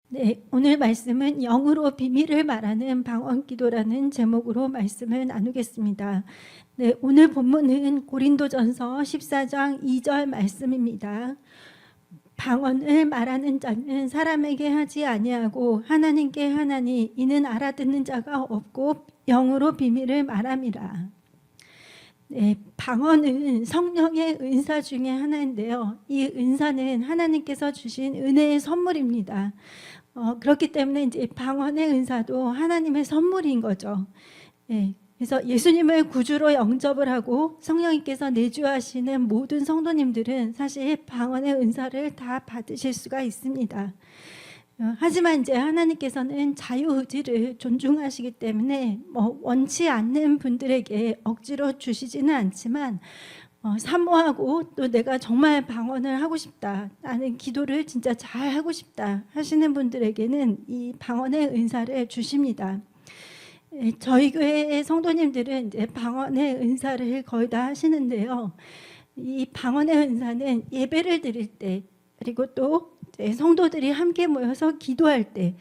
네, 오늘 말씀은 영으로 비밀을 말하는 방언기도라는 제목으로 말씀을 나누겠습니다. 네, 오늘 본문은 고린도전서 14장 2절 말씀입니다. 방언을 말하는 자는 사람에게 하지 아니하고 하나님께 하나니 이는 알아듣는 자가 없고 영으로 비밀을 말함이라. 네, 방언은 성령의 은사 중에 하나인데요. 이 은사는 하나님께서 주신 은혜의 선물입니다. 그렇기 때문에 이제 방언의 은사도 하나님의 선물인 거죠. 네, 그래서 예수님을 구주로 영접을 하고 성령님께서 내주하시는 모든 성도님들은 사실 방언의 은사를 다 받으실 수가 있습니다. 하지만 이제 하나님께서는 자유의지를 존중하시기 때문에 원치 않는 분들에게 억지로 주시지는 않지만 사모하고 또 내가 정말 방언을 하고 싶다, 나는 기도를 진짜 잘 하고 싶다 하시는 분들에게는 이 방언의 은사를 주십니다. 저희 교회의 성도님들은 이제 방언의 은사를 거의 다 하시는데요. 이 방언의 은사는 예배를 드릴 때, 그리고 또 성도들이 함께 모여서 기도할 때,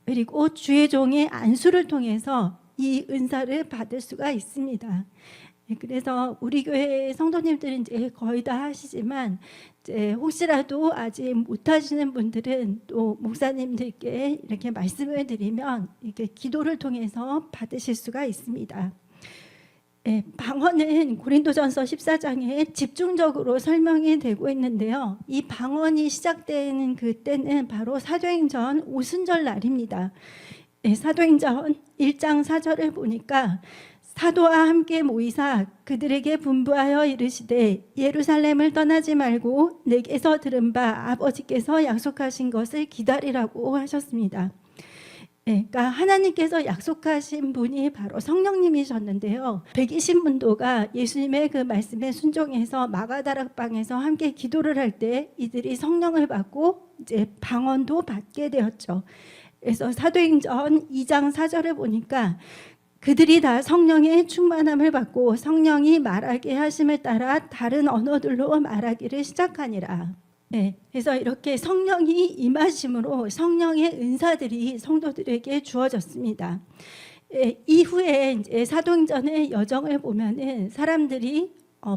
그리고 주의 종의 안수를 통해서 이 은사를 받을 수가 있습니다. 그래서 우리 교회 성도님들은 이제 거의 다 하시지만 이제 혹시라도 아직 못 하시는 분들은 또 목사님들께 이렇게 말씀을 드리면 이렇게 기도를 통해서 받으실 수가 있습니다. 방언은 고린도전서 14장에 집중적으로 설명이 되고 있는데요. 이 방언이 시작되는 그때는 바로 사도행전 오순절 날입니다. 사도행전 1장 4절을 보니까 사도와 함께 모이사 그들에게 분부하여 이르시되 예루살렘을 떠나지 말고 내게서 들은 바 아버지께서 약속하신 것을 기다리라고 하셨습니다. 그러니까 하나님께서 약속하신 분이 바로 성령님이셨는데요. 120문도가 예수님의 그 말씀에 순종해서 마가다락방에서 함께 기도를 할 때 이들이 성령을 받고 이제 방언도 받게 되었죠. 그래서 사도행전 2장 4절을 보니까 그들이 다 성령의 충만함을 받고 성령이 말하게 하심을 따라 다른 언어들로 말하기를 시작하니라. 그래서 이렇게 성령이 임하심으로 성령의 은사들이 성도들에게 주어졌습니다. 이후에 이제 사도행전의 여정을 보면은 사람들이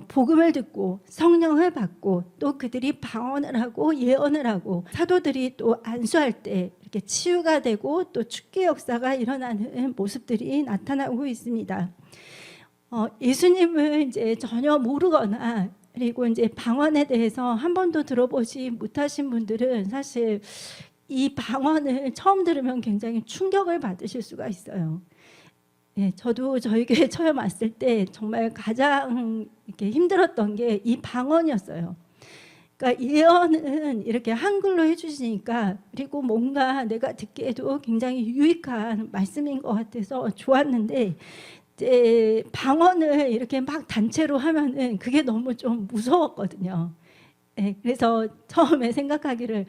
복음을 듣고 성령을 받고 또 그들이 방언을 하고 예언을 하고 사도들이 또 안수할 때 이렇게 치유가 되고 또 축기 역사가 일어나는 모습들이 나타나고 있습니다. 예수님을 이제 전혀 모르거나 그리고 이제 방언에 대해서 한 번도 들어보지 못하신 분들은 사실 이 방언을 처음 들으면 굉장히 충격을 받으실 수가 있어요. 저도 저희 교회 처음 왔을 때 정말 가장 이렇게 힘들었던 게 이 방언이었어요. 그러니까 예언은 이렇게 한글로 해주시니까 그리고 뭔가 내가 듣기에도 굉장히 유익한 말씀인 것 같아서 좋았는데 이제 방언을 이렇게 막 단체로 하면은 그게 너무 좀 무서웠거든요. 그래서 처음에 생각하기를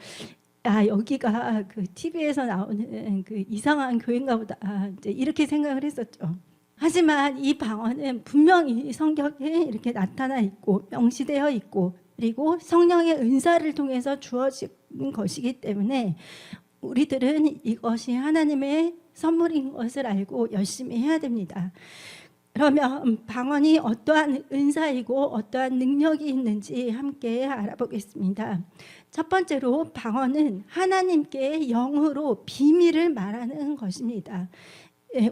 여기가 그 TV에서 나오는 그 이상한 교회인가 보다 이제 이렇게 생각을 했었죠. 하지만 이 방언은 분명히 성경에 이렇게 나타나 있고 명시되어 있고 그리고 성령의 은사를 통해서 주어진 것이기 때문에 우리들은 이것이 하나님의 선물인 것을 알고 열심히 해야 됩니다. 그러면 방언이 어떠한 은사이고 어떠한 능력이 있는지 함께 알아보겠습니다. 첫 번째로 방언은 하나님께 영으로 비밀을 말하는 것입니다.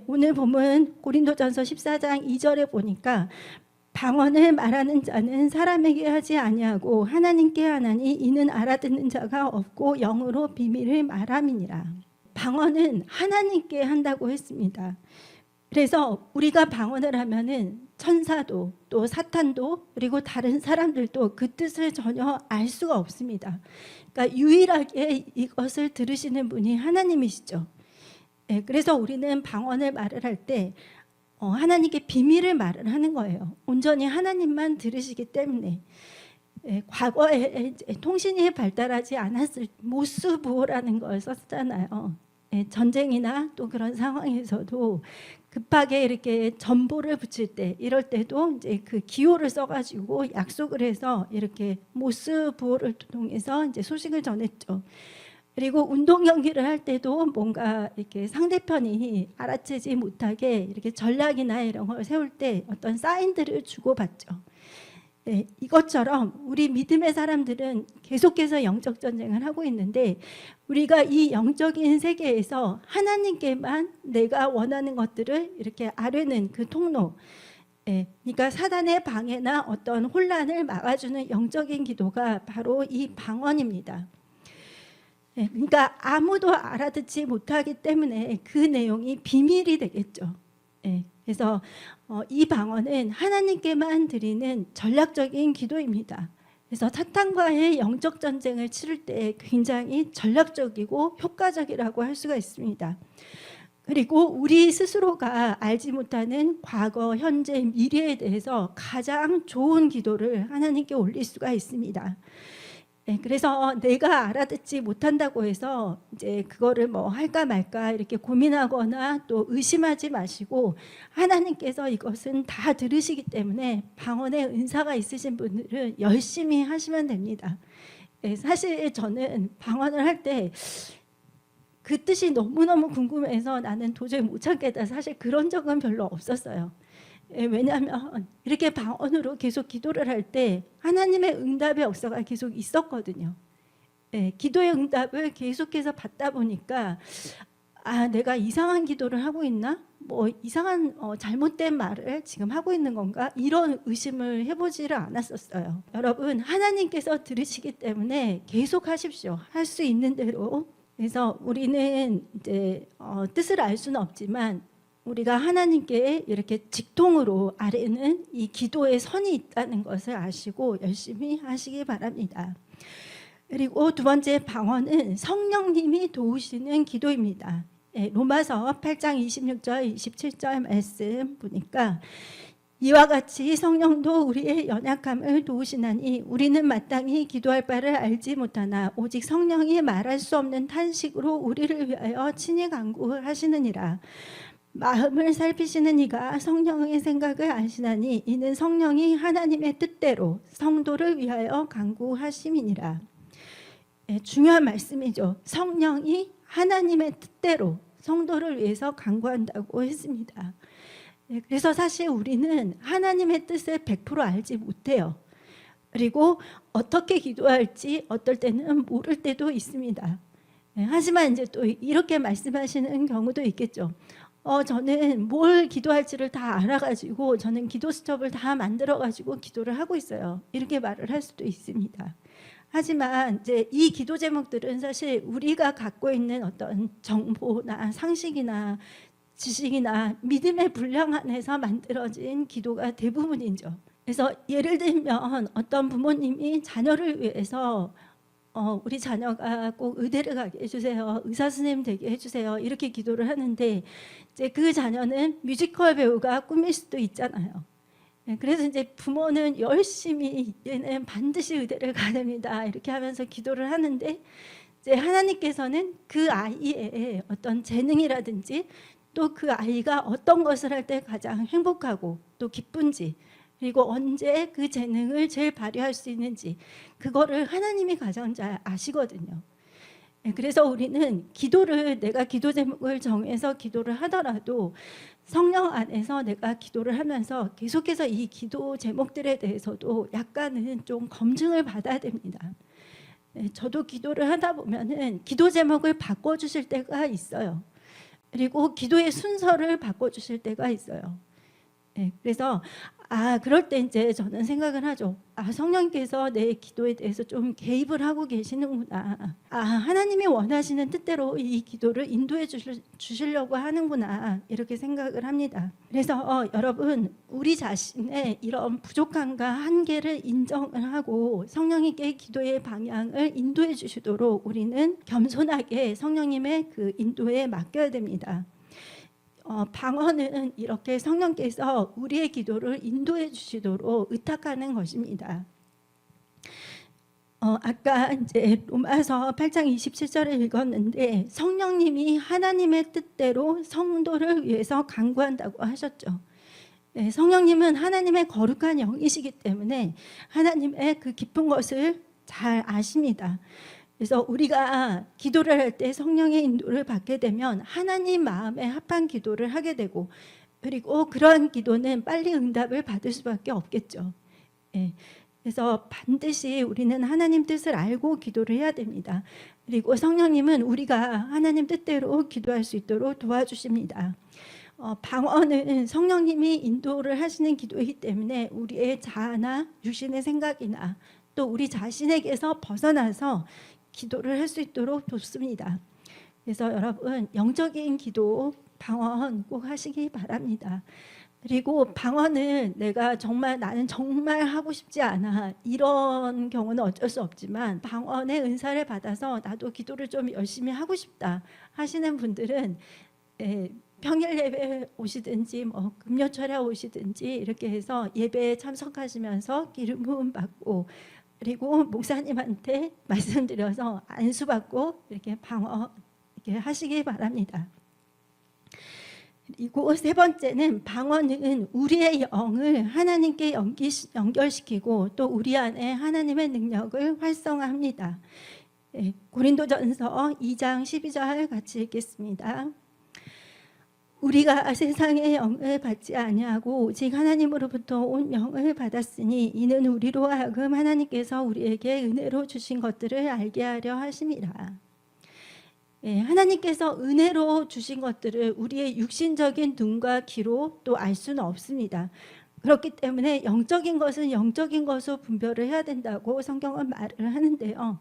오늘 보면 고린도전서 14장 2절에 보니까 방언을 말하는 자는 사람에게 하지 아니하고 하나님께 하나니 이는 알아듣는 자가 없고 영으로 비밀을 말함이니라. 방언은 하나님께 한다고 했습니다. 그래서 우리가 방언을 하면은 천사도 또 사탄도 그리고 다른 사람들도 그 뜻을 전혀 알 수가 없습니다. 그러니까 유일하게 이것을 들으시는 분이 하나님이시죠. 그래서 우리는 방언을 말을 할 때 하나님께 비밀을 말을 하는 거예요. 온전히 하나님만 들으시기 때문에. 과거에 통신이 발달하지 않았을 모스부호라는 걸 썼잖아요. 전쟁이나 또 그런 상황에서도 급하게 이렇게 전보를 붙일 때 이럴 때도 이제 그 기호를 써가지고 약속을 해서 이렇게 모스부호를 통해서 이제 소식을 전했죠. 그리고 운동 경기를 할 때도 뭔가 이렇게 상대편이 알아채지 못하게 이렇게 전략이나 이런 걸 세울 때 어떤 사인들을 주고받죠. 네, 이것처럼 우리 믿음의 사람들은 계속해서 영적 전쟁을 하고 있는데, 우리가 이 영적인 세계에서 하나님께만 내가 원하는 것들을 이렇게 아뢰는 그 통로, 그러니까 사단의 방해나 어떤 혼란을 막아주는 영적인 기도가 바로 이 방언입니다. 그러니까 아무도 알아듣지 못하기 때문에 그 내용이 비밀이 되겠죠. 그래서 이 방언은 하나님께만 드리는 전략적인 기도입니다. 그래서 사탄과의 영적 전쟁을 치를 때 굉장히 전략적이고 효과적이라고 할 수가 있습니다. 그리고 우리 스스로가 알지 못하는 과거, 현재, 미래에 대해서 가장 좋은 기도를 하나님께 올릴 수가 있습니다. 그래서 내가 알아듣지 못한다고 해서 이제 그거를 뭐 할까 말까 이렇게 고민하거나 또 의심하지 마시고, 하나님께서 이것은 다 들으시기 때문에 방언의 은사가 있으신 분들은 열심히 하시면 됩니다. 사실 저는 방언을 할 때 그 뜻이 너무너무 궁금해서 나는 도저히 못 참겠다, 사실 그런 적은 별로 없었어요. 왜냐하면 이렇게 방언으로 계속 기도를 할 때 하나님의 응답의 역사가 계속 있었거든요. 기도의 응답을 계속해서 받다 보니까 내가 이상한 기도를 하고 있나? 뭐 이상한 잘못된 말을 지금 하고 있는 건가? 이런 의심을 해보지를 않았었어요. 여러분, 하나님께서 들으시기 때문에 계속 하십시오. 할 수 있는 대로. 그래서 우리는 이제 뜻을 알 수는 없지만 우리가 하나님께 이렇게 직통으로 아뢰는 이 기도의 선이 있다는 것을 아시고 열심히 하시기 바랍니다. 그리고 두 번째 방언은 성령님이 도우시는 기도입니다. 로마서 8장 26절 27절 말씀 보니까, 이와 같이 성령도 우리의 연약함을 도우시나니 우리는 마땅히 기도할 바를 알지 못하나 오직 성령이 말할 수 없는 탄식으로 우리를 위하여 친히 간구하시느니라. 마음을 살피시는 이가 성령의 생각을 아시나니 이는 성령이 하나님의 뜻대로 성도를 위하여 간구하심이니라. 중요한 말씀이죠. 성령이 하나님의 뜻대로 성도를 위해서 간구한다고 했습니다. 그래서 사실 우리는 하나님의 뜻을 100% 알지 못해요. 그리고 어떻게 기도할지 어떨 때는 모를 때도 있습니다. 하지만 이제 또 이렇게 말씀하시는 경우도 있겠죠. 저는 뭘 기도할지를 다 알아가지고 저는 기도 수첩을 다 만들어가지고 기도를 하고 있어요. 이렇게 말을 할 수도 있습니다. 하지만 이제 이 기도 제목들은 사실 우리가 갖고 있는 어떤 정보나 상식이나 지식이나 믿음의 분량 안에서 만들어진 기도가 대부분이죠. 그래서 예를 들면 어떤 부모님이 자녀를 위해서 우리 자녀가 꼭 의대를 가게 해주세요, 의사 선생님 되게 해주세요, 이렇게 기도를 하는데 이제 그 자녀는 뮤지컬 배우가 꿈일 수도 있잖아요. 그래서 이제 부모는 열심히 얘는 반드시 의대를 가야 됩니다 이렇게 하면서 기도를 하는데, 이제 하나님께서는 그 아이의 어떤 재능이라든지 또 그 아이가 어떤 것을 할 때 가장 행복하고 또 기쁜지, 그리고 언제 그 재능을 제일 발휘할 수 있는지 그거를 하나님이 가장 잘 아시거든요. 그래서 우리는 기도를, 내가 기도 제목을 정해서 기도를 하더라도 성령 안에서 내가 기도를 하면서 계속해서 이 기도 제목들에 대해서도 약간은 좀 검증을 받아야 됩니다. 저도 기도를 하다 보면은 기도 제목을 바꿔주실 때가 있어요. 그리고 기도의 순서를 바꿔주실 때가 있어요. 그래서 그럴 때 이제 저는 생각을 하죠. 성령께서 내 기도에 대해서 좀 개입을 하고 계시는구나. 하나님이 원하시는 뜻대로 이 기도를 인도해 주시려고 하는구나. 이렇게 생각을 합니다. 그래서 여러분, 우리 자신의 이런 부족함과 한계를 인정을 하고 성령님께 기도의 방향을 인도해 주시도록 우리는 겸손하게 성령님의 그 인도에 맡겨야 됩니다. 방언은 이렇게 성령께서 우리의 기도를 인도해 주시도록 의탁하는 것입니다. 아까 이제 로마서 8장 27절을 읽었는데 성령님이 하나님의 뜻대로 성도를 위해서 간구한다고 하셨죠. 성령님은 하나님의 거룩한 영이시기 때문에 하나님의 그 깊은 것을 잘 아십니다. 그래서 우리가 기도를 할 때 성령의 인도를 받게 되면 하나님 마음에 합한 기도를 하게 되고, 그리고 그러한 기도는 빨리 응답을 받을 수밖에 없겠죠. 예. 그래서 반드시 우리는 하나님 뜻을 알고 기도를 해야 됩니다. 그리고 성령님은 우리가 하나님 뜻대로 기도할 수 있도록 도와주십니다. 방언은 성령님이 인도를 하시는 기도이기 때문에 우리의 자아나 육신의 생각이나 또 우리 자신에게서 벗어나서 기도를 할 수 있도록 돕습니다. 그래서 여러분, 영적인 기도, 방언 꼭 하시기 바랍니다. 그리고 방언은 내가 정말 나는 정말 하고 싶지 않아, 이런 경우는 어쩔 수 없지만 방언의 은사를 받아서 나도 기도를 좀 열심히 하고 싶다 하시는 분들은 평일 예배 오시든지 뭐 금요철에 오시든지 이렇게 해서 예배에 참석하시면서 기름 부음 받고, 그리고 목사님한테 말씀드려서 안수 받고 이렇게 방언 이렇게 하시기 바랍니다. 그리고 세 번째는, 방언은 우리의 영을 하나님께 연결시키고 또 우리 안에 하나님의 능력을 활성화합니다. 고린도전서 2장 12절 같이 읽겠습니다. 우리가 세상의 영을 받지 아니하고 오직 하나님으로부터 온 영을 받았으니 이는 우리로 하여금 하나님께서 우리에게 은혜로 주신 것들을 알게 하려 하심이라. 하나님께서 은혜로 주신 것들을 우리의 육신적인 눈과 귀로 또 알 수는 없습니다. 그렇기 때문에 영적인 것은 영적인 것으로 분별을 해야 된다고 성경은 말을 하는데요.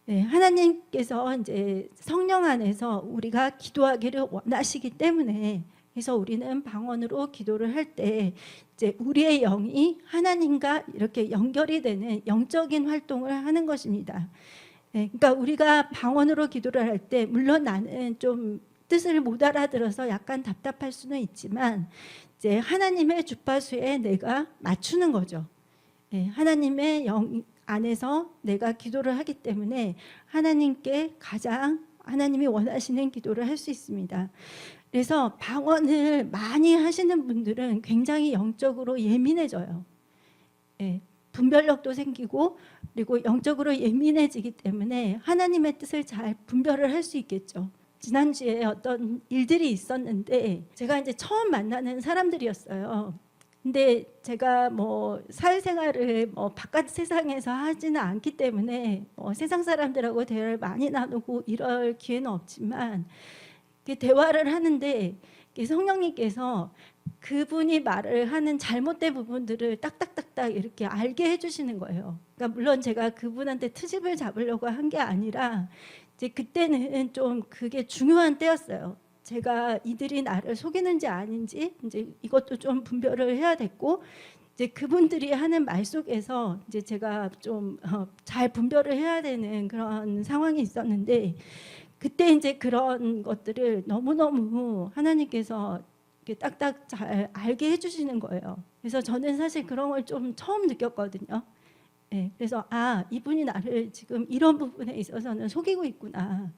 하나님께서 이제 성령 안에서 우리가 기도하기를 원하시기 때문에, 그래서 우리는 방언으로 기도를 할 때 이제 우리의 영이 하나님과 이렇게 연결이 되는 영적인 활동을 하는 것입니다. 그러니까 우리가 방언으로 기도를 할 때 물론 나는 좀 뜻을 못 알아들어서 약간 답답할 수는 있지만 이제 하나님의 주파수에 내가 맞추는 거죠. 하나님의 영 안에서 내가 기도를 하기 때문에 하나님께 가장 하나님이 원하시는 기도를 할 수 있습니다. 그래서 방언을 많이 하시는 분들은 굉장히 영적으로 예민해져요. 분별력도 생기고 그리고 영적으로 예민해지기 때문에 하나님의 뜻을 잘 분별을 할 수 있겠죠. 지난주에 어떤 일들이 있었는데 제가 이제 처음 만나는 사람들이었어요. 근데 제가 뭐 사회생활을 뭐 바깥 세상에서 하지는 않기 때문에 세상 사람들하고 대화를 많이 나누고 이럴 기회는 없지만 대화를 하는데 성령님께서 그분이 말을 하는 잘못된 부분들을 딱딱딱딱 이렇게 알게 해주시는 거예요. 그러니까 물론 제가 그분한테 트집을 잡으려고 한 게 아니라 이제 그때는 좀 그게 중요한 때였어요. 제가 이들이 나를 속이는지 아닌지 이제 이것도 좀 분별을 해야 됐고, 이제 그분들이 하는 말 속에서 이제 제가 좀 잘 분별을 해야 되는 그런 상황이 있었는데, 그때 이제 그런 것들을 너무너무 하나님께서 이렇게 딱딱 잘 알게 해주시는 거예요. 그래서 저는 사실 그런 걸 좀 처음 느꼈거든요. 그래서 이분이 나를 지금 이런 부분에 있어서는 속이고 있구나.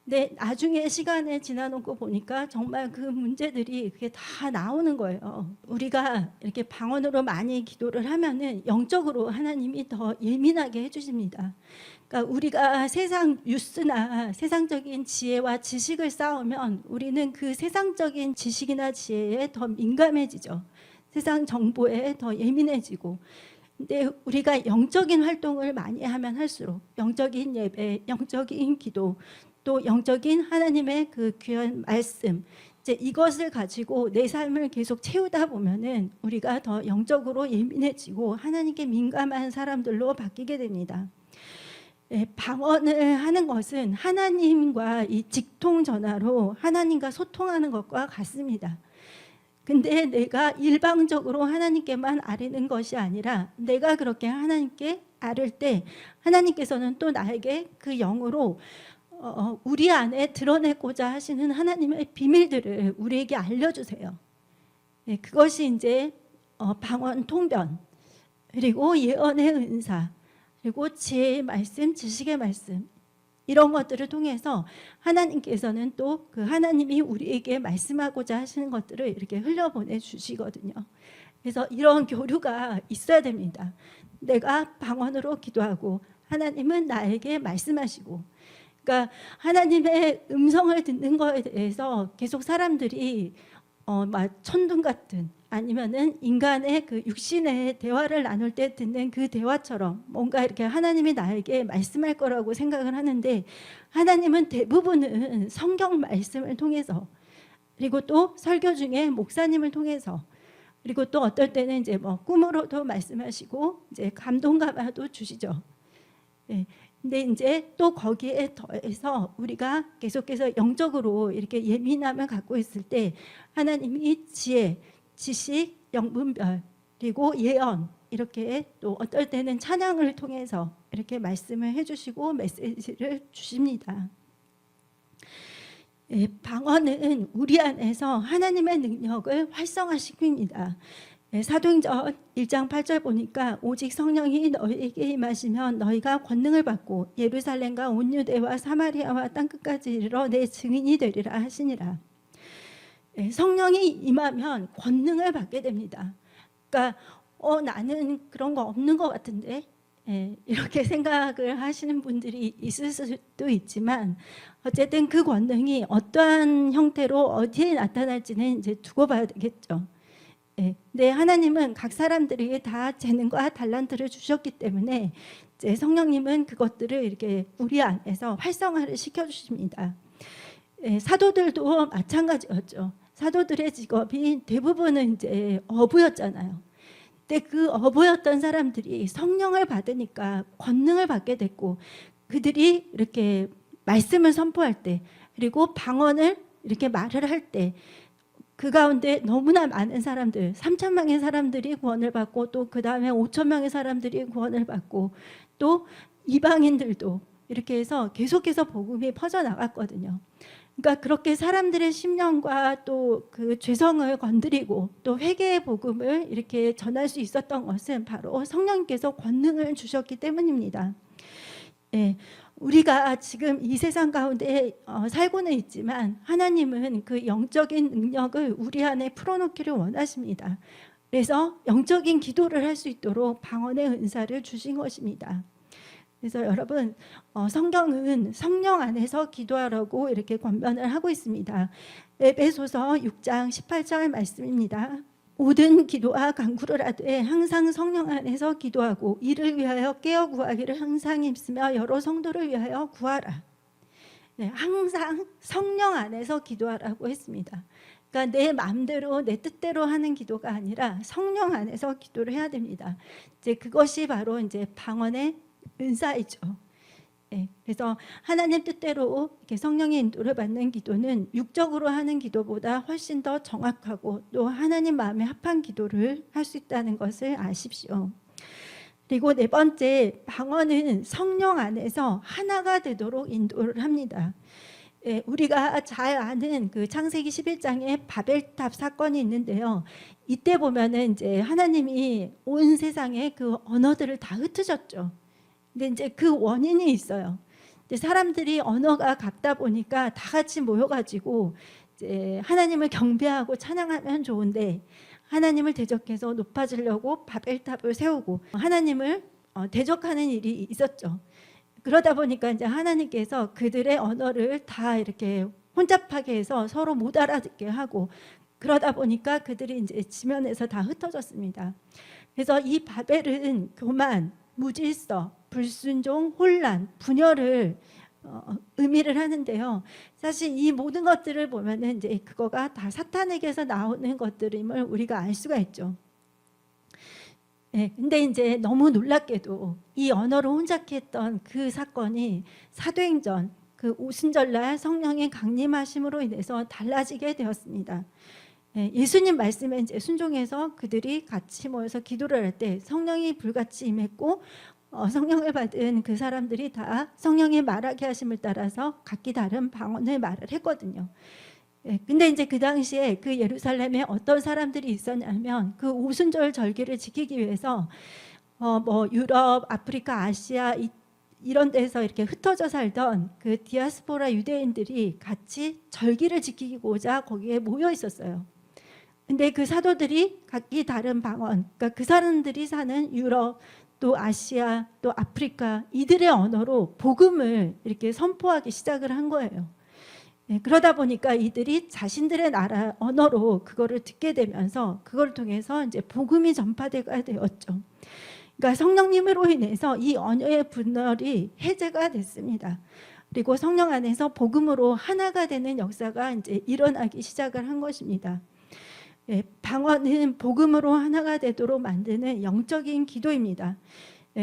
근데 나중에 시간을 지나놓고 보니까 정말 그 문제들이 그게 다 나오는 거예요. 우리가 이렇게 방언으로 많이 기도를 하면은 영적으로 하나님이 더 예민하게 해주십니다. 그러니까 우리가 세상 뉴스나 세상적인 지혜와 지식을 쌓으면 우리는 그 세상적인 지식이나 지혜에 더 민감해지죠. 세상 정보에 더 예민해지고. 근데 우리가 영적인 활동을 많이 하면 할수록 영적인 예배, 영적인 기도, 또 영적인 하나님의 그 귀한 말씀, 이제 이것을 가지고 내 삶을 계속 채우다 보면은 우리가 더 영적으로 예민해지고 하나님께 민감한 사람들로 바뀌게 됩니다. 방언을 하는 것은 하나님과 이 직통 전화로 하나님과 소통하는 것과 같습니다. 근데 내가 일방적으로 하나님께만 아뢰는 것이 아니라 내가 그렇게 하나님께 아뢰을 때 하나님께서는 또 나에게 그 영으로 우리 안에 드러내고자 하시는 하나님의 비밀들을 우리에게 알려주세요. 그것이 이제 방언 통변, 그리고 예언의 은사, 그리고 지혜의 말씀, 지식의 말씀, 이런 것들을 통해서 하나님께서는 또 그 하나님이 우리에게 말씀하고자 하시는 것들을 이렇게 흘려보내 주시거든요. 그래서 이런 교류가 있어야 됩니다. 내가 방언으로 기도하고 하나님은 나에게 말씀하시고, 그러니까 하나님의 음성을 듣는 거에 대해서 계속 사람들이 막 천둥 같은, 아니면은 인간의 그 육신의 대화를 나눌 때 듣는 그 대화처럼 뭔가 이렇게 하나님이 나에게 말씀할 거라고 생각을 하는데, 하나님은 대부분은 성경 말씀을 통해서, 그리고 또 설교 중에 목사님을 통해서, 그리고 또 어떨 때는 이제 뭐 꿈으로도 말씀하시고 이제 감동감화도 주시죠. 예. 근데 이제 또 거기에 더해서 우리가 계속해서 영적으로 이렇게 예민함을 갖고 있을 때 하나님이 지혜, 지식, 영분별, 그리고 예언, 이렇게 또 어떨 때는 찬양을 통해서 이렇게 말씀을 해주시고 메시지를 주십니다. 예, 방언은 우리 안에서 하나님의 능력을 활성화시킵니다. 예, 사도행전 1장 8절 보니까 오직 성령이 너희에게 임하시면 너희가 권능을 받고 예루살렘과 온 유대와 사마리아와 땅끝까지 이르러 내 증인이 되리라 하시니라. 예, 성령이 임하면 권능을 받게 됩니다. 그러니까 나는 그런 거 없는 것 같은데, 예, 이렇게 생각을 하시는 분들이 있을 수도 있지만, 어쨌든 그 권능이 어떠한 형태로 어디에 나타날지는 이제 두고 봐야 되겠죠. 예, 근데 하나님은 각 사람들에게 다 재능과 달란트를 주셨기 때문에 이제 성령님은 그것들을 이렇게 우리 안에서 활성화를 시켜주십니다. 예, 사도들도 마찬가지였죠. 사도들의 직업이 대부분은 이제 어부였잖아요. 근데 그 어부였던 사람들이 성령을 받으니까 권능을 받게 됐고, 그들이 이렇게 말씀을 선포할 때, 그리고 방언을 이렇게 말을 할 때, 그 가운데 너무나 많은 사람들, 3,000명의 사람들이 구원을 받고, 또 그 다음에 5,000명의 사람들이 구원을 받고, 또 이방인들도 이렇게 해서 계속해서 복음이 퍼져나갔거든요. 그러니까 그렇게 사람들의 심령과 또 그 죄성을 건드리고 또 회개의 복음을 이렇게 전할 수 있었던 것은 바로 성령님께서 권능을 주셨기 때문입니다. 예, 우리가 지금 이 세상 가운데 살고는 있지만 하나님은 그 영적인 능력을 우리 안에 풀어놓기를 원하십니다. 그래서 영적인 기도를 할 수 있도록 방언의 은사를 주신 것입니다. 그래서 여러분, 성경은 성령 안에서 기도하라고 이렇게 권면을 하고 있습니다. 에베소서 6장 18절 말씀입니다. 모든 기도와 간구를 하되 항상 성령 안에서 기도하고 이를 위하여 깨어 구하기를 항상 힘쓰며 여러 성도를 위하여 구하라. 네, 항상 성령 안에서 기도하라고 했습니다. 그러니까 내 마음대로 내 뜻대로 하는 기도가 아니라 성령 안에서 기도를 해야 됩니다. 이제 그것이 바로 이제 방언의 은사이죠. 네, 그래서 하나님 뜻대로 이렇게 성령의 인도를 받는 기도는 육적으로 하는 기도보다 훨씬 더 정확하고 또 하나님 마음에 합한 기도를 할 수 있다는 것을 아십시오. 그리고 네 번째, 방언은 성령 안에서 하나가 되도록 인도를 합니다. 예, 우리가 잘 아는 그 창세기 11장에 바벨탑 사건이 있는데요. 이때 보면은 이제 하나님이 온 세상에 그 언어들을 다 흩으셨죠. 근데 이제 그 원인이 있어요. 근데 사람들이 언어가 같다 보니까 다 같이 모여가지고 이제 하나님을 경배하고 찬양하면 좋은데 하나님을 대적해서 높아지려고 바벨탑을 세우고 하나님을 대적하는 일이 있었죠. 그러다 보니까 이제 하나님께서 그들의 언어를 다 이렇게 혼잡하게 해서 서로 못 알아듣게 하고, 그러다 보니까 그들이 이제 지면에서 다 흩어졌습니다. 그래서 이 바벨은 교만, 무질서, 불순종, 혼란, 분열을 의미를 하는데요. 사실 이 모든 것들을 보면은 이제 그거가 다 사탄에게서 나오는 것들임을 우리가 알 수가 있죠. 네, 근데 이제 너무 놀랍게도 이 언어를 혼잡케 했던 그 사건이 사도행전 그 오순절날 성령의 강림하심으로 인해서 달라지게 되었습니다. 네, 예수님 말씀에 이제 순종해서 그들이 같이 모여서 기도를 할 때 성령이 불같이 임했고 성령을 받은 그 사람들이 다 성령의 말하게 하심을 따라서 각기 다른 방언을 말을 했거든요. 근데 이제 그 당시에 그 예루살렘에 어떤 사람들이 있었냐면 그 오순절 절기를 지키기 위해서 뭐 유럽, 아프리카, 아시아 이런 데서 이렇게 흩어져 살던 그 디아스포라 유대인들이 같이 절기를 지키고자 거기에 모여 있었어요. 근데 그 사도들이 각기 다른 방언, 그러니까 그 사람들이 사는 유럽, 또 아시아, 또 아프리카 이들의 언어로 복음을 이렇게 선포하기 시작을 한 거예요. 그러다 보니까 이들이 자신들의 나라 언어로 그거를 듣게 되면서 그걸 통해서 이제 복음이 전파되게 되었죠. 그러니까 성령님으로 인해서 이 언어의 분열이 해제가 됐습니다. 그리고 성령 안에서 복음으로 하나가 되는 역사가 이제 일어나기 시작을 한 것입니다. 방언은 복음으로 하나가 되도록 만드는 영적인 기도입니다.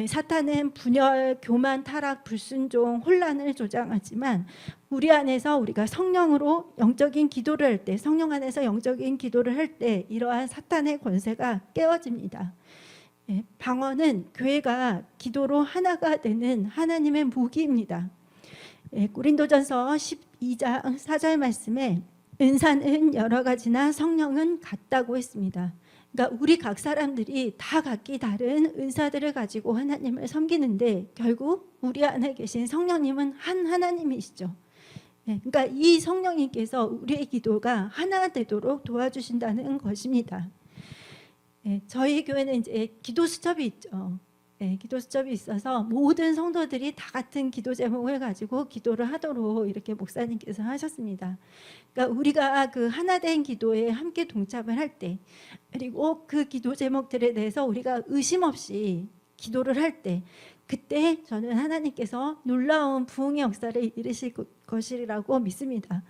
사탄은 분열, 교만, 타락, 불순종, 혼란을 조장하지만 우리 안에서 우리가 성령으로 영적인 기도를 할 때, 성령 안에서 영적인 기도를 할 때 이러한 사탄의 권세가 깨어집니다. 방언은 교회가 기도로 하나가 되는 하나님의 무기입니다. 고린도전서 12장 4절 말씀에 은사는 여러 가지나 성령은 같다고 했습니다. 그러니까 우리 각 사람들이 다 각기 다른 은사들을 가지고 하나님을 섬기는데 결국 우리 안에 계신 성령님은 한 하나님이시죠. 그러니까 이 성령님께서 우리의 기도가 하나 되도록 도와주신다는 것입니다. 저희 교회는 이제 기도 수첩이 있죠. 기도 수첩이 있어서 모든 성도들이 다 같은 기도 제목을 가지고 기도를 하도록 이렇게 목사님께서 하셨습니다. 그러니까 우리가 그 하나된 기도에 함께 동참을 할 때, 그리고 그 기도 제목들에 대해서 우리가 의심 없이 기도를 할 때, 그때 저는 하나님께서 놀라운 부흥의 역사를 이루실 것이라고 믿습니다.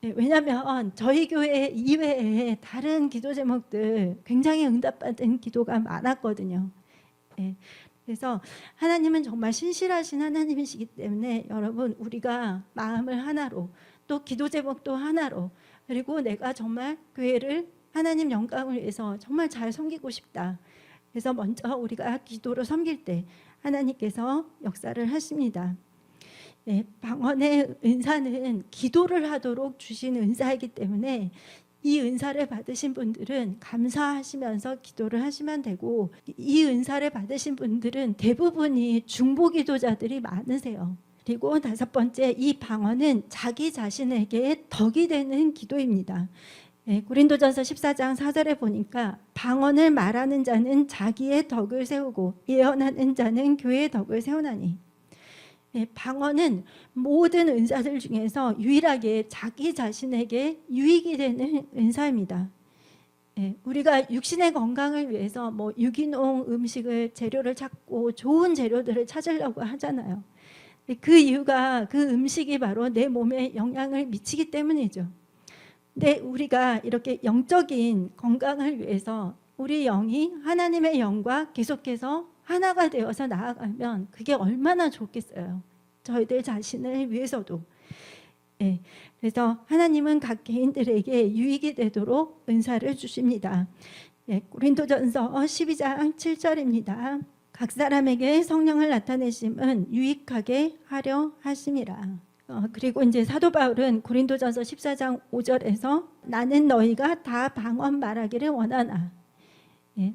왜냐하면 저희 교회 이외에 다른 기도 제목들 굉장히 응답받은 기도가 많았거든요. 그래서 하나님은 정말 신실하신 하나님이시기 때문에 여러분, 우리가 마음을 하나로, 또 기도 제목도 하나로, 그리고 내가 정말 교회를 하나님 영광을 위해서 정말 잘 섬기고 싶다. 그래서 먼저 우리가 기도로 섬길 때 하나님께서 역사를 하십니다. 방언의 은사는 기도를 하도록 주신 은사이기 때문에 이 은사를 받으신 분들은 감사하시면서 기도를 하시면 되고, 이 은사를 받으신 분들은 대부분이 중보기도자들이 많으세요. 그리고 다섯 번째, 이 방언은 자기 자신에게 덕이 되는 기도입니다. 고린도전서 14장 4절에 보니까 방언을 말하는 자는 자기의 덕을 세우고 예언하는 자는 교회의 덕을 세우나니, 방언은 모든 은사들 중에서 유일하게 자기 자신에게 유익이 되는 은사입니다. 우리가 육신의 건강을 위해서 뭐 유기농 음식을 재료를 찾고 좋은 재료들을 찾으려고 하잖아요. 그 이유가 그 음식이 바로 내 몸에 영향을 미치기 때문이죠. 근데 우리가 이렇게 영적인 건강을 위해서 우리 영이 하나님의 영과 계속해서 하나가 되어서 나아가면 그게 얼마나 좋겠어요. 저희들 자신을 위해서도. 그래서 하나님은 각 개인들에게 유익이 되도록 은사를 주십니다. 고린도전서 12장 7절입니다. 각 사람에게 성령을 나타내심은 유익하게 하려 하심이라. 그리고 이제 사도 바울은 고린도전서 14장 5절에서 나는 너희가 다 방언 말하기를 원하나.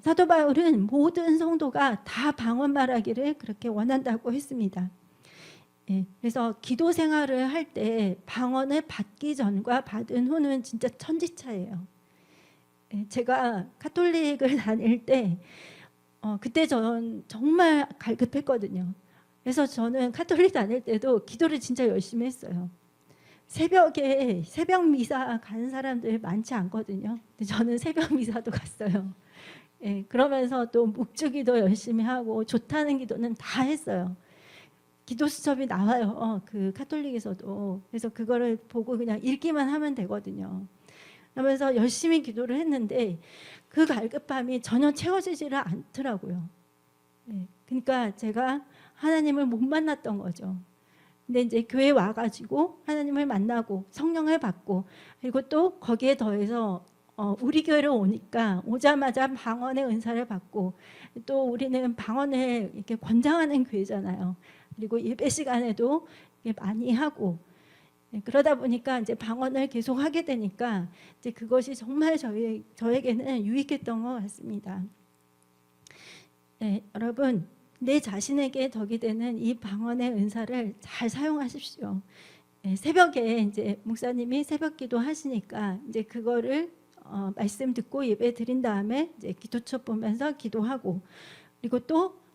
사도 바울은 모든 성도가 다 방언 말하기를 그렇게 원한다고 했습니다. 그래서 기도 생활을 할 때 방언을 받기 전과 받은 후는 진짜 천지차예요. 제가 카톨릭을 다닐 때 그때 전 정말 갈급했거든요. 그래서 저는 카톨릭 다닐 때도 기도를 진짜 열심히 했어요. 새벽에 새벽 미사 가는 사람들 많지 않거든요. 근데 저는 새벽 미사도 갔어요. 그러면서 또 묵주기도 열심히 하고 좋다는 기도는 다 했어요. 기도 수첩이 나와요. 그 카톨릭에서도. 그래서 그거를 보고 그냥 읽기만 하면 되거든요. 그러면서 열심히 기도를 했는데 그 갈급함이 전혀 채워지지를 않더라고요. 그러니까 제가 하나님을 못 만났던 거죠. 근데 이제 교회 와가지고 하나님을 만나고 성령을 받고, 그리고 또 거기에 더해서 우리 교회를 오니까 오자마자 방언의 은사를 받고, 또 우리는 방언을 이렇게 권장하는 교회잖아요. 그리고 예배 시간에도 많이 하고, 그러다 보니까 이제 방언을 계속 하게 되니까 이제 그것이 정말 저에게는 유익했던 것 같습니다. 여러분, 내 자신에게 덕이 되는 이 방언의 은사를 잘 사용하십시오. 새벽에 이제 목사님이 새벽기도 하시니까 이제 그거를 말씀 듣고 예배 드린 다음에 이제 기도처 보면서 기도하고, 그리고 또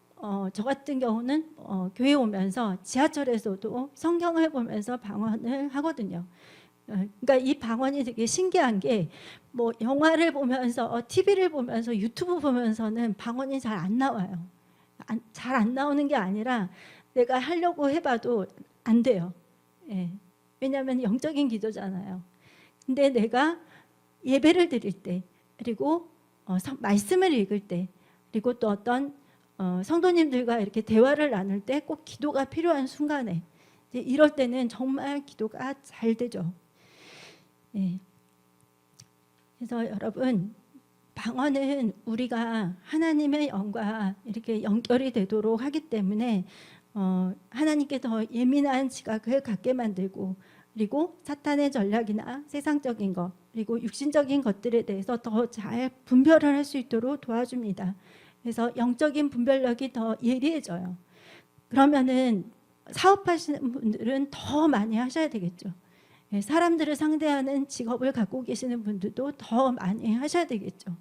저 같은 경우는 교회 오면서 지하철에서도 성경을 보면서 방언을 하거든요. 그러니까 이 방언이 되게 신기한 게, 뭐 영화를 보면서 TV를 보면서 유튜브 보면서는 방언이 잘 안 나와요. 잘 안 나오는 게 아니라 내가 하려고 해봐도 안 돼요. 예. 왜냐하면 영적인 기도잖아요. 근데 내가 예배를 드릴 때, 그리고 말씀을 읽을 때, 그리고 또 어떤 성도님들과 이렇게 대화를 나눌 때 꼭 기도가 필요한 순간에, 이제 이럴 때는 정말 기도가 잘 되죠. 예. 그래서 여러분, 방언은 우리가 하나님의 영과 이렇게 연결이 되도록 하기 때문에 하나님께 더 예민한 지각을 갖게 만들고, 그리고 사탄의 전략이나 세상적인 것, 그리고 육신적인 것들에 대해서 더 잘 분별을 할 수 있도록 도와줍니다. 그래서 영적인 분별력이 더 예리해져요. 그러면은 사업하시는 분들은 더 많이 하셔야 되겠죠. 사람들을 상대하는 직업을 갖고 계시는 분들도 더 많이 하셔야 되겠죠.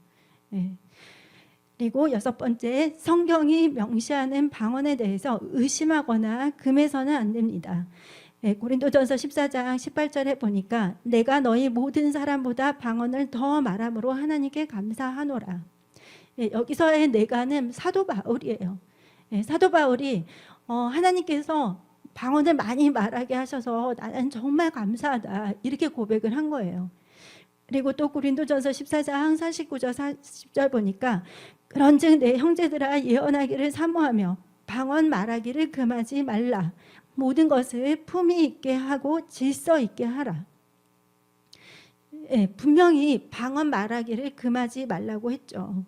그리고 6번째, 성경이 명시하는 방언에 대해서 의심하거나 금해서는 안 됩니다. 고린도전서 14장 18절에 보니까 내가 너희 모든 사람보다 방언을 더 말함으로 하나님께 감사하노라. 여기서의 내가는 사도 바울이에요. 사도 바울이 하나님께서 방언을 많이 말하게 하셔서 나는 정말 감사하다, 이렇게 고백을 한 거예요. 그리고 또 고린도전서 14장 49절 40절 보니까 그런즉 내 형제들아 예언하기를 사모하며 방언 말하기를 금하지 말라. 모든 것을 품위 있게 하고 질서 있게 하라. 분명히 방언 말하기를 금하지 말라고 했죠.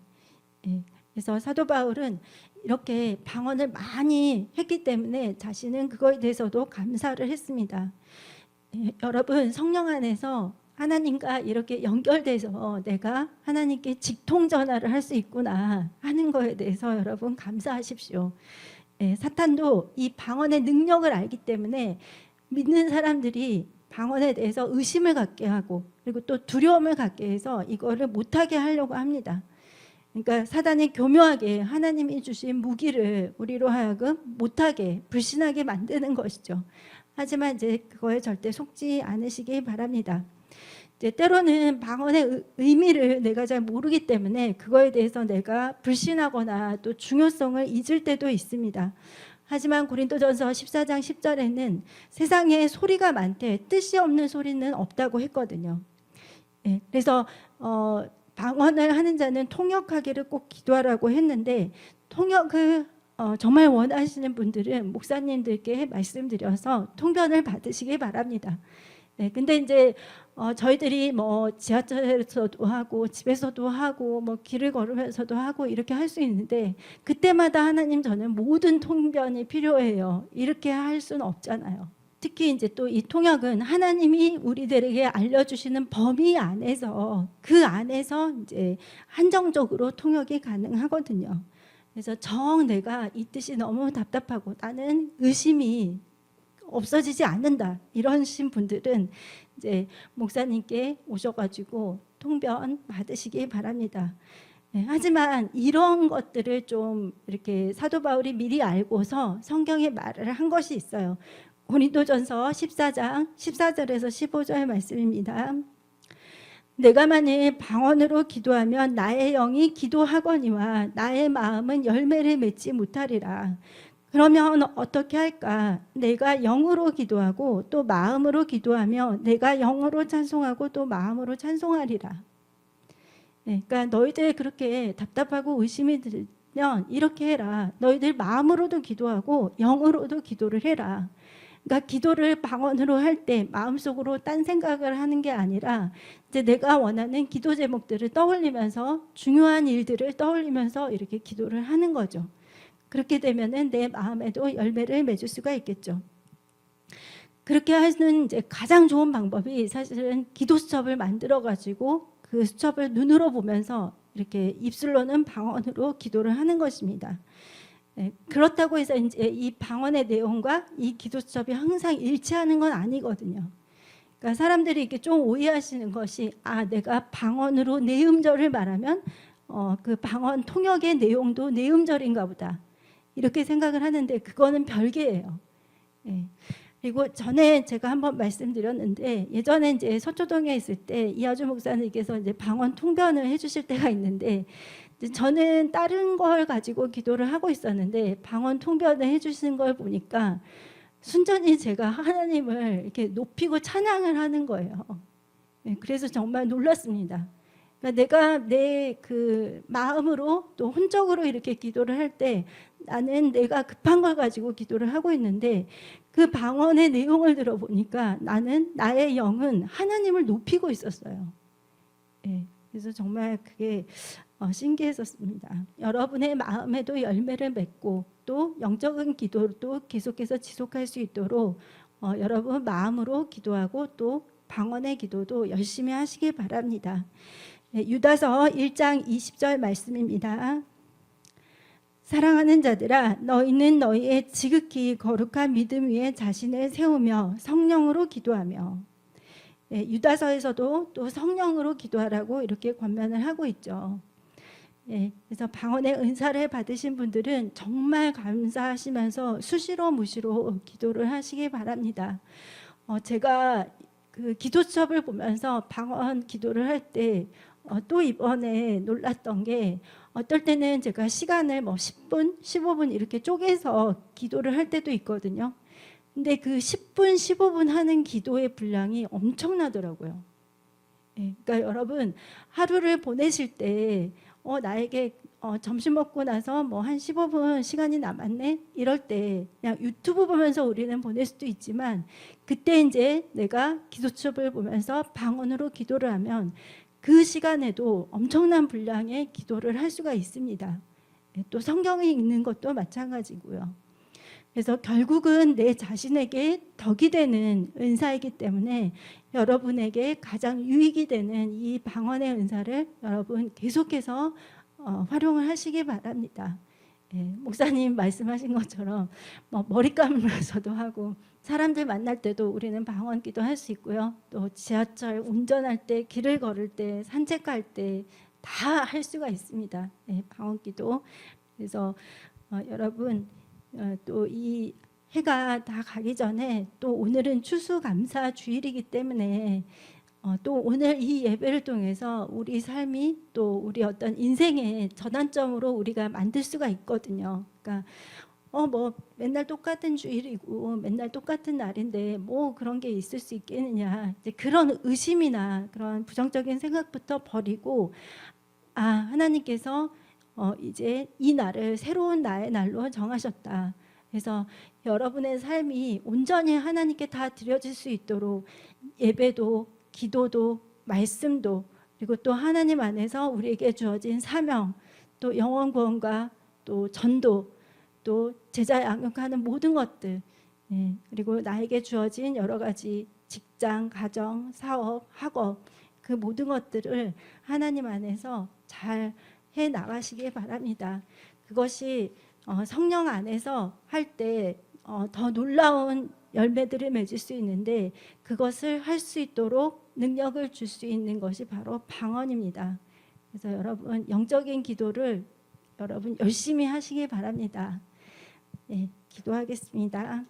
그래서 사도 바울은 이렇게 방언을 많이 했기 때문에 자신은 그거에 대해서도 감사를 했습니다. 여러분, 성령 안에서 하나님과 이렇게 연결돼서 내가 하나님께 직통 전화를 할 수 있구나 하는 거에 대해서 여러분 감사하십시오. 사탄도 이 방언의 능력을 알기 때문에 믿는 사람들이 방언에 대해서 의심을 갖게 하고, 그리고 또 두려움을 갖게 해서 이거를 못하게 하려고 합니다. 그러니까 사단이 교묘하게 하나님이 주신 무기를 우리로 하여금 못하게, 불신하게 만드는 것이죠. 하지만 이제 그거에 절대 속지 않으시기 바랍니다. 이제 때로는 방언의 의미를 내가 잘 모르기 때문에 그거에 대해서 내가 불신하거나 또 중요성을 잊을 때도 있습니다. 하지만 고린도전서 14장 10절에는 세상에 소리가 많되 뜻이 없는 소리는 없다고 했거든요. 그래서 방언을 하는 자는 통역하기를 꼭 기도하라고 했는데, 통역을 정말 원하시는 분들은 목사님들께 말씀드려서 통변을 받으시기 바랍니다. 근데 이제 저희들이 뭐 지하철에서도 하고 집에서도 하고 뭐 길을 걸으면서도 하고 이렇게 할 수 있는데, 그때마다 하나님 저는 모든 통변이 필요해요, 이렇게 할 수는 없잖아요. 특히 이제 또 이 통역은 하나님이 우리들에게 알려주시는 범위 안에서, 그 안에서 이제 한정적으로 통역이 가능하거든요. 그래서 내가 이 뜻이 너무 답답하고 나는 의심이 없어지지 않는다, 이러신 분들은 이제 목사님께 오셔가지고 통변 받으시기 바랍니다. 하지만 이런 것들을 좀 이렇게 사도 바울이 미리 알고서 성경에 말을 한 것이 있어요. 고린도전서 14장 14절에서 15절 말씀입니다. 내가 만일 방언으로 기도하면 나의 영이 기도하거니와 나의 마음은 열매를 맺지 못하리라. 그러면 어떻게 할까? 내가 영으로 기도하고 또 마음으로 기도하며 내가 영으로 찬송하고 또 마음으로 찬송하리라. 그러니까 너희들 그렇게 답답하고 의심이 들면 이렇게 해라. 너희들 마음으로도 기도하고 영으로도 기도를 해라. 그러니까 기도를 방언으로 할 때 마음속으로 딴 생각을 하는 게 아니라 이제 내가 원하는 기도 제목들을 떠올리면서, 중요한 일들을 떠올리면서 이렇게 기도를 하는 거죠. 그렇게 되면은 내 마음에도 열매를 맺을 수가 있겠죠. 그렇게 하는 이제 가장 좋은 방법이 사실은 기도 수첩을 만들어 가지고 그 수첩을 눈으로 보면서 이렇게 입술로는 방언으로 기도를 하는 것입니다. 그렇다고 해서 이제 이 방언의 내용과 이 기도 수첩이 항상 일치하는 건 아니거든요. 그러니까 사람들이 이렇게 좀 오해하시는 것이 내가 방언으로 내 음절을 말하면 그 방언 통역의 내용도 내 음절인가 보다 이렇게 생각을 하는데 그거는 별개예요. 예. 그리고 전에 제가 한번 말씀드렸는데 예전에 이제 서초동에 있을 때 이하주 목사님께서 이제 방언 통변을 해주실 때가 있는데 저는 다른 걸 가지고 기도를 하고 있었는데 방언 통변을 해주시는 걸 보니까 순전히 제가 하나님을 이렇게 높이고 찬양을 하는 거예요. 그래서 정말 놀랐습니다. 그러니까 내가 내 그 마음으로 또 혼적으로 이렇게 기도를 할 때 나는 내가 급한 걸 가지고 기도를 하고 있는데 그 방언의 내용을 들어보니까 나는 나의 영은 하나님을 높이고 있었어요. 그래서 정말 그게 신기했었습니다. 여러분의 마음에도 열매를 맺고 또 영적인 기도도 계속해서 지속할 수 있도록 여러분 마음으로 기도하고 또 방언의 기도도 열심히 하시기 바랍니다. 유다서 1장 20절 말씀입니다. 사랑하는 자들아 너희는 너희의 지극히 거룩한 믿음 위에 자신을 세우며 성령으로 기도하며 유다서에서도 또 성령으로 기도하라고 이렇게 권면을 하고 있죠. 그래서 방언의 은사를 받으신 분들은 정말 감사하시면서 수시로 무시로 기도를 하시기 바랍니다. 제가 그 기도 수업을 보면서 방언 기도를 할 때 또 이번에 놀랐던 게 어떨 때는 제가 시간을 10분, 15분 이렇게 쪼개서 기도를 할 때도 있거든요. 근데 그 10분, 15분 하는 기도의 분량이 엄청나더라고요. 그러니까 여러분 하루를 보내실 때 나에게 점심 먹고 나서 한 15분 시간이 남았네 이럴 때 그냥 유튜브 보면서 우리는 보낼 수도 있지만 그때 이제 내가 기도 수업을 보면서 방언으로 기도를 하면 그 시간에도 엄청난 분량의 기도를 할 수가 있습니다. 또 성경을 읽는 것도 마찬가지고요. 그래서 결국은 내 자신에게 덕이 되는 은사이기 때문에 여러분에게 가장 유익이 되는 이 방언의 은사를 여러분 계속해서 활용을 하시기 바랍니다. 목사님 말씀하신 것처럼 머리 감으면서도 하고 사람들 만날 때도 우리는 방언 기도할 수 있고요. 또 지하철 운전할 때, 길을 걸을 때, 산책할 때 다 할 수가 있습니다. 방언 기도. 그래서 여러분 또 이 해가 다 가기 전에 또 오늘은 추수감사 주일이기 때문에 또 오늘 이 예배를 통해서 우리 삶이 또 우리 어떤 인생의 전환점으로 우리가 만들 수가 있거든요. 그러니까 맨날 똑같은 주일이고 맨날 똑같은 날인데 뭐 그런 게 있을 수 있겠느냐 이제 그런 의심이나 그런 부정적인 생각부터 버리고 하나님께서 이제 이 날을 새로운 나의 날로 정하셨다. 그래서 여러분의 삶이 온전히 하나님께 다 드려질 수 있도록 예배도 기도도 말씀도 그리고 또 하나님 안에서 우리에게 주어진 사명 또 영혼 구원과 또 전도 또 제자 양육하는 모든 것들 그리고 나에게 주어진 여러 가지 직장, 가정, 사업, 학업 그 모든 것들을 하나님 안에서 잘 해 나가시기 바랍니다. 그것이 성령 안에서 할 때 더 놀라운 열매들을 맺을 수 있는데 그것을 할 수 있도록 능력을 줄 수 있는 것이 바로 방언입니다. 그래서 여러분 영적인 기도를 여러분 열심히 하시기 바랍니다. 기도하겠습니다.